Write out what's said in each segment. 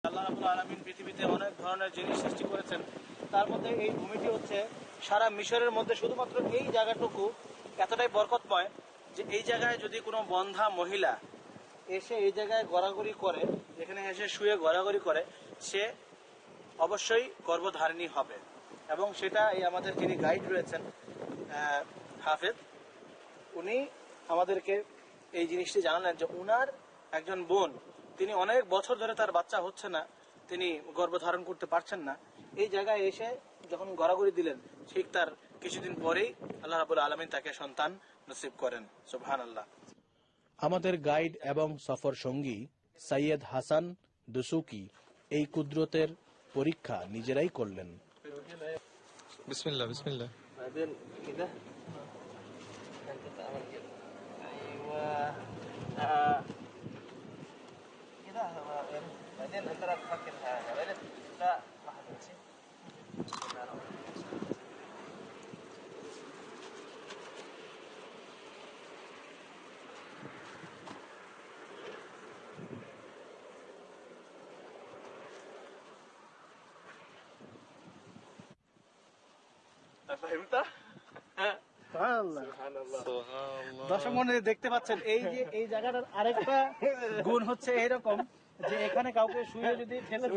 আল্লাহ রাব্বুল আলামিন পৃথিবীতে অনেক ধরনের জিনিস সৃষ্টি করেছেন, তার মধ্যে এই ভূমিটি হচ্ছে সারা মিশরের মধ্যে শুধুমাত্র এই জায়গাটুকু এতটাই বরকতময় যে এই জায়গায় যদি কোনো বন্ধা মহিলা এসে এই জায়গায় গড়াগড়ি করে, যেখানে এসে শুয়ে গড়াগড়ি করে, সে অবশ্যই গর্ভধারিণী হবে। এবং সেটা এই আমাদের যিনি গাইড রয়েছেন হাফেজ, উনি আমাদেরকে এই জিনিসটি জানালেন যে উনার একজন বোন, তিনি অনেক বছর ধরে তার বাচ্চা হচ্ছে না, তিনি গর্ভধারণ করতে পারছেন না, এই জায়গায় এসে যখন গড়াগড়ি দিলেন ঠিক তার কিছুদিন পরেই আল্লাহ রাব্বুল আলামিন তাকে সন্তান নসিব করেন। সুবহানাল্লাহ। আমাদের গাইড এবং সফর সঙ্গী সৈয়দ হাসান দুসুকি এই কুদরতের পরীক্ষা নিজেরাই করলেন। বিসমিল্লাহ বিসমিল্লাহ। بعدين كده انت تعمل كده، ايوه كده هو يعني. بعدين انت راح تفكر حاجه بعدين لا ما حتمشي. দর্শক মণ্ডলী দেখতে পাচ্ছেন এই যে এই জায়গাটার আরেকটা গুণ হচ্ছে এইরকম যে এখানে কাউকে শুয়ে যদি ঠেলে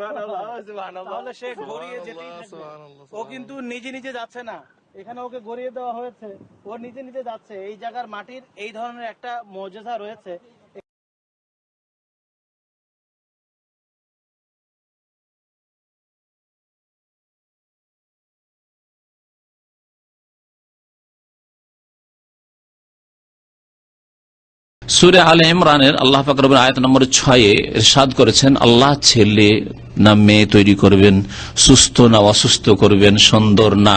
তাহলে সে গড়িয়ে যেতেই থাকবে। ও কিন্তু নিজে নিজে যাচ্ছে না, এখানে ওকে গড়িয়ে দেওয়া হয়েছে, ও নিজে নিজে যাচ্ছে। এই জায়গার মাটির এই ধরনের একটা মর্যাদা রয়েছে। সূরা আলে ইমরানের আল্লাহ পাক রব্বুল আয়াত নম্বর 6 ইরশাদ করেছেন, আল্লাহ ছেলে না মেয়ে তৈরি করবেন, সুস্থ না অসুস্থ করবেন, সুন্দর না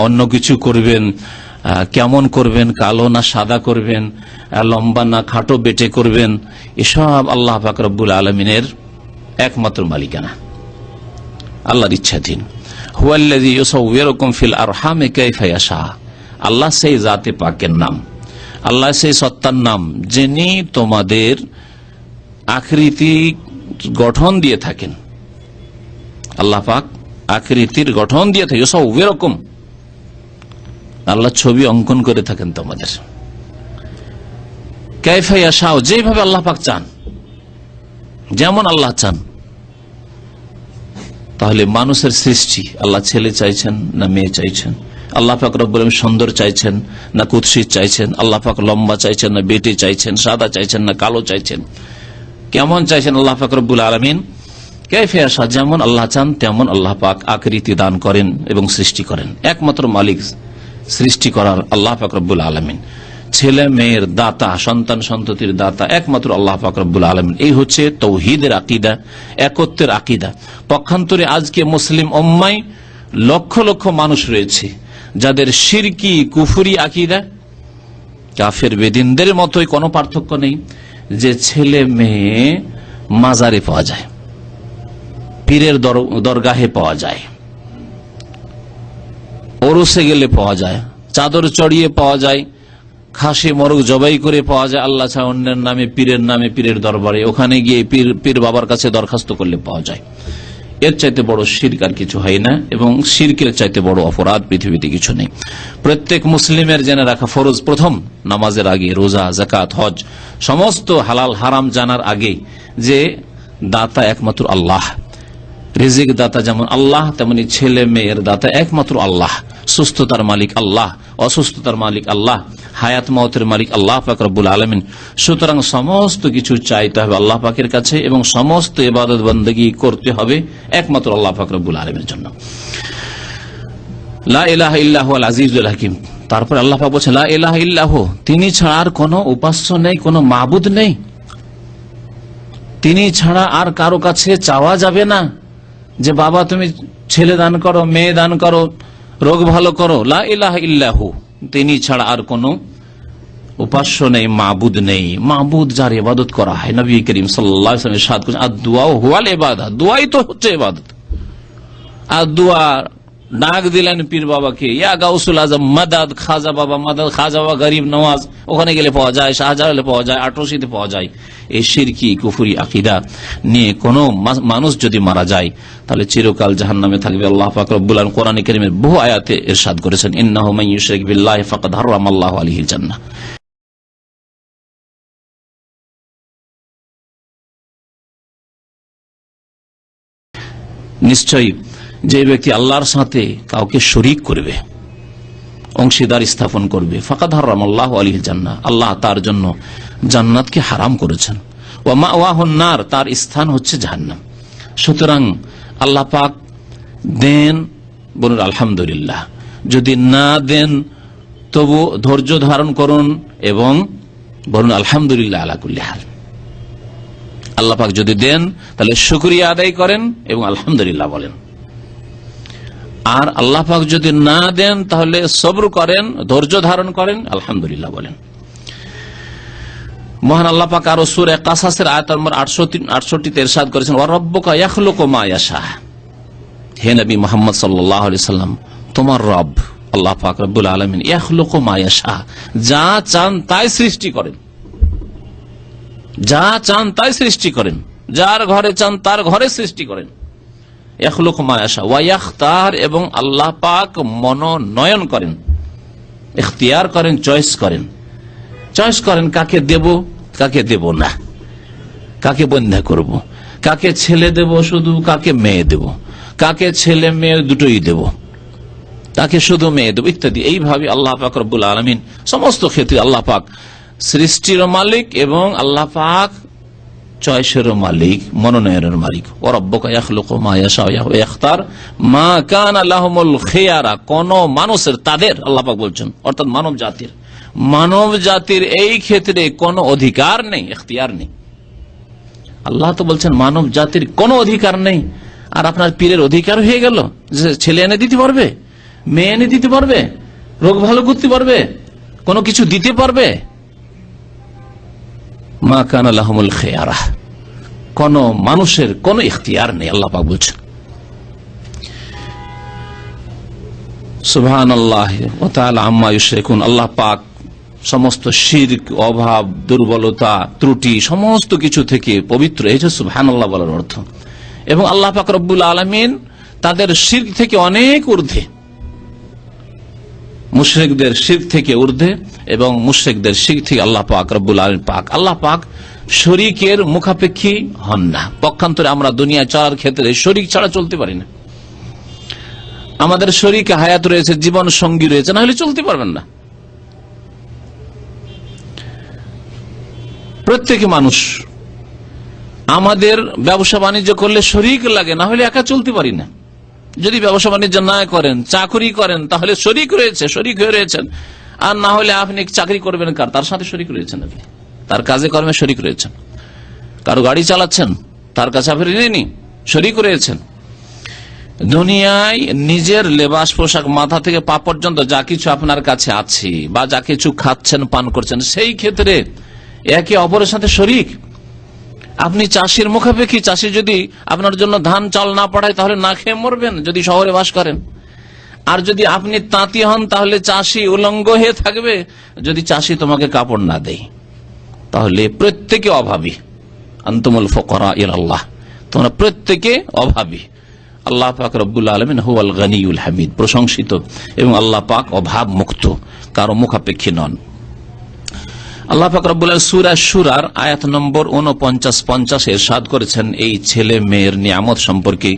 অন্য কিছু করবেন, কেমন করবেন, কালো না সাদা করবেন, লম্বা না খাটো বেটে করবেন, এসব আল্লাহ পাক রব্বুল আলামিনের একমাত্র মালিকানা, আল্লাহর ইচ্ছাধীন। হুয়াল্লাযী ইউসাউয়িরুকুম ফিল আরহামি কাইফা ইয়াশা। আল্লাহ সেই জাতে পাকের নাম, আল্লাহ সেই সত্তার নাম যিনি তোমাদের আকৃতি গঠন দিয়ে থাকেন। আল্লাহ পাক আকৃতির গঠন দিয়ে থাকে, সব এরকম আল্লাহ ছবি অঙ্কন করে থাকেন তোমাদের। কাইফা ইয়াশাও, যেভাবে আল্লাহ পাক চান, যেমন আল্লাহ চান। তাহলে মানুষের সৃষ্টি, আল্লাহ ছেলে চাইছেন না মেয়ে চাইছেন? আল্লাহ পাক রব্বুল আলামিন সুন্দর চাইছেন না কুৎসিত চাইছেন? আল্লাহ পাক লম্বা চাইছেন না বেটে চাইছেন? সাদা চাইছেন না কালো চাইছেন? কেমন চাইছেন আল্লাহ পাক রব্বুল আলামিন? কাইফা ইয়াশা, যেমন আল্লাহ চান তেমন আল্লাহ পাক আকৃতি দান করেন এবং সৃষ্টি করেন। একমাত্র মালিক সৃষ্টি করার আল্লাহ পাক রব্বুল আলামিন। ছেলে মেয়ের দাতা, সন্তান সন্ততির দাতা একমাত্র আল্লাহ পাক রব্বুল আলামিন। এই হচ্ছে তাওহীদের আকীদা, একত্বের আকীদা। পক্ষান্তরে আজকে মুসলিম উম্মায় লক্ষ লক্ষ মানুষ রয়েছে যাদের শিরকি কুফরি আকীদা, কাফের বেদিনদের মতোই কোনো পার্থক্য নেই, যে ছেলে মেয়ে মাজারে পাওয়া যায়, পীরের দরগাহে পাওয়া যায়, ওরসে গেলে পাওয়া যায়, চাদর চড়িয়ে পাওয়া যায়, খাসি মরগ জবাই করে পাওয়া যায় আল্লাহ ছাড়া অন্যের নামে, পীরের নামে, পীরের দরবারে, ওখানে গিয়ে পীর বাবার কাছে দরখাস্ত করলে পাওয়া যায়। এর চাইতে বড় শিরক আর কিছু হয় না, এবং শিরকের চাইতে বড় অপরাধ পৃথিবীতে কিছু নেই। প্রত্যেক মুসলিমের জেনে রাখা ফরজ, প্রথম নামাজের আগে, রোজা, যাকাত, হজ, সমস্ত হালাল হারাম জানার আগে, যে দাতা একমাত্র আল্লাহ। রিজিক দাতা যেমন আল্লাহ, তেমনি ছেলে মেয়ের দাতা একমাত্র আল্লাহ। সুস্থতার মালিক আল্লাহ, অসুস্থতার মালিক আল্লাহ, হায়াত মওতের মালিক আল্লাহ পাক রব্বুল আলামিন। সুতরাং সমস্ত কিছু চাইতে হবে আল্লাহ পাকের কাছে, এবং সমস্ত ইবাদত বন্দেগী করতে হবে একমাত্র আল্লাহ পাক রব্বুল আলামিনের জন্য। লা ইলাহা ইল্লাহুল আজিজুল হাকিম। তারপর আল্লাহ পাক বলেছেন, লা ইলাহা ইল্লাহু, তিনি ছাড়া আর কোনো উপাস্য নেই, কোনো মাবুদ নেই, তিনি ছাড়া আর কারো কাছে চাওয়া যাবে না যে বাবা তুমি ছেলে দান করো, মেয়ে দান করো, রোগ ভালো করো। লা ইলাহা ইল্লাহু, তিনি ছাড়া আর কোনো উপাস্য নেই, মাবুদ নেই। মাবুদ যার ইবাদত করা হয়, নবী করিম সাল্লাল্লাহু আলাইহি ওয়াসাল্লাম ইরশাদ করেছেন, আদ-দুআ হুয়াল ইবাদা, দোয়াই তো হচ্ছে ইবাদত। আর দোয়া ডাক দিলেন পীর বাবাকে, ইয়া গাউসুল আজম মাদাদ, খাজা বাবা মাদাদ, খাজা বাবা গরিব নওয়াজ, ওখানে গেলে পাওয়া যায়, শাহজালালে পাওয়া যায়, আটরশিতে পাওয়া যায়। এই শিরকি কুফরি আকিদা নিয়ে কোন মানুষ যদি মারা যায় তাহলে চিরকাল জাহান্নামে থাকবে। আল্লাহ পাক রব্বুল আলামিন কোরআনে কারীমের বহু আয়াতে ইরশাদ করেছেন, ইন্নাহু মান ইউশরিক বিল্লাহি ফাকাদ হারামাল্লাহু আলাইহিল জান্নাহ। নিশ্চয়ই যে ব্যক্তি আল্লাহর সাথে কাউকে শরীক করবে, অংশীদার স্থাপন করবে, ফাকাদ হারামাল্লাহু আলাইহিল জান্নাহ, আল্লাহ তার জন্য জান্নাতকে হারাম করেছেন। ওয়া মাওয়াহুন নার, তার স্থান হচ্ছে জাহান্নাম। সুতরাং আল্লাহ পাক দেন, বলুন আলহামদুলিল্লাহ। যদি না দেন তবু ধৈর্য ধারণ করুন এবং বলুন আলহামদুলিল্লাহ আলা কুল্লি হাল। আল্লাহ পাক যদি দেন তাহলে শুকরিয়া আদায় করেন এবং আলহামদুলিল্লাহ বলেন। আর আল্লাহ পাক যদি না দেন তাহলে সবর করেন, ধৈর্য ধারণ করেন, আলহামদুলিল্লাহ বলেন। মহান আল্লাহ পাক আরো সূরা কাসাসের আয়াত নম্বর 68 তে ইরশাদ করেছেন, ওয়া রাব্বুকা ইয়াখলুকু মা ইয়াশা। হে নবী মুহাম্মদ সাল্লাল্লাহু আলাইহি সাল্লাম, তোমার রব আল্লাহ পাক রব্বুল আলামিন ইয়াখলুকু মা ইয়াশা, যা চান তাই সৃষ্টি করেন, যা চান তাই সৃষ্টি করেন, যার ঘরে চান তার ঘরে সৃষ্টি করেন। ইয়াখলুকু মা ইয়াশা ওয়া ইয়াখতার, এবং আল্লাহ পাক মনোনয়ন করেন, ইখতিয়ার করেন, চয়েস করেন। চয়েস করেন কাকে দেব কাকে দেব না, কাকে বন্ধা করব, কাকে ছেলে দেব শুধু, কাকে মেয়ে দেব, কাকে ছেলে মেয়ে দুটোই দেব, তাকে শুধু মেয়ে দেব ইত্যাদি। এইভাবে আল্লাহ পাক রব্বুল আলামিন সমস্ত ক্ষেত্রে আল্লাহ পাক সৃষ্টির মালিক এবং আল্লাহ পাক চয়েসের মালিক, মনোনয়নের মালিক। ওয়া রাব্বুকা ইয়াখলুকু মা ইয়াশা ওয়া ইয়াখতার মা কানা লাহুমুল খিয়ারা, কোন মানুষের তাদের আল্লাহ পাক বলছেন, অর্থাৎ মানব জাতির এই ক্ষেত্রে কোন অধিকার নেই, ইখতিয়ার নেই। আল্লাহ তো বলছেন মানব জাতির কোনো অধিকার নেই, আর আপনার পীরের অধিকার হয়ে গেল যে ছেলে এনে দিতে পারবে, মেয়ে এনে দিতে পারবে, রোগ ভালো করতে পারবে, কোনো কিছু দিতে পারবে। মা কানা লাহুমুল খিয়ারা, কোন মানুষের কোন ইখতিয়ার নেই, আল্লাহ পাক বলছেন। সুবহানাল্লাহ ওয়া তাআলা আম্মা ইউশরিকুন, আল্লাহ পাক সমস্ত শিরক, অভাব, দুর্বলতা, ত্রুটি সমস্ত কিছু থেকে পবিত্র। এই যে সুবহানাল্লাহ বলার অর্থ। এবং আল্লাহ পাক রব্বুল আলামিন তাদের শিরক থেকে অনেক ঊর্ধ্বে, মুশরিকদের শিরক থেকে ঊর্ধ্বে, এবং মুশরিকদের শিরক থেকে আল্লাহ পাক রব্বুল আলামিন পাক। আল্লাহ পাক শরীকের মুখাপেক্ষী হন না। পক্ষান্তরে আমরা দুনিয়া চলার ক্ষেত্রে শরীক ছাড়া চলতে পারি না। আমাদের শরীকে হায়াত রয়েছে, জীবন সঙ্গী রয়েছে, না হলে চলতে পারবেন না। প্রত্যেকে মানুষ, আমাদের ব্যবসা বাণিজ্য করলে শরীক লাগে, না হলে একা চলতে পারি না। যদি ব্যবসা বাণিজ্য না করেন, চাকরি করেন, তাহলে শরীক রয়েছে, শরীক হয়ে রয়েছেন। আর না হলে আপনি চাকরি করবেন কার, তার সাথে শরীক রয়েছেন, আপনি তার কাজে কর্মে শরীক রয়েছেন। কারো গাড়ি চালাচ্ছেন, তার কাছে আপনি ঋণী, শরীক রয়েছেন। দুনিয়ায় নিজের লেবাস পোশাক মাথা থেকে পা পর্যন্ত যা কিছু আপনার কাছে আছে, বা যা কিছু খাচ্ছেন পান করছেন, সেই ক্ষেত্রে একে অপরের সাথে শরীক। আপনি চাষির মুখাপেক্ষী, চাষি যদি আপনার জন্য ধান চাল না পাঠায় তাহলে না খেয়ে মরবেন, যদি শহরে বাস করেন। আর যদি আপনি তাঁতি হন তাহলে চাষি উলঙ্গ হয়ে থাকবে, যদি চাষি তোমাকে কাপড় না দেয়। তাহলে প্রত্যেকে অভাবী। আনতুমুল ফুকারা ইলাল্লাহ, তোমরা প্রত্যেকে অভাবী। আল্লাহ পাক রব্বুল আলামিন হুয়াল গনিয়ুল হামিদ, প্রশংসিত, এবং আল্লাহ পাক অভাব মুক্ত, কারো মুখাপেক্ষী নন। আল্লাহ পাক রব্বুল আলামিন সূরা শুরার আয়াত নম্বর 49-50 ইরশাদ করেছেন এই ছেলে মেয়ের নিয়ামত সম্পর্কে।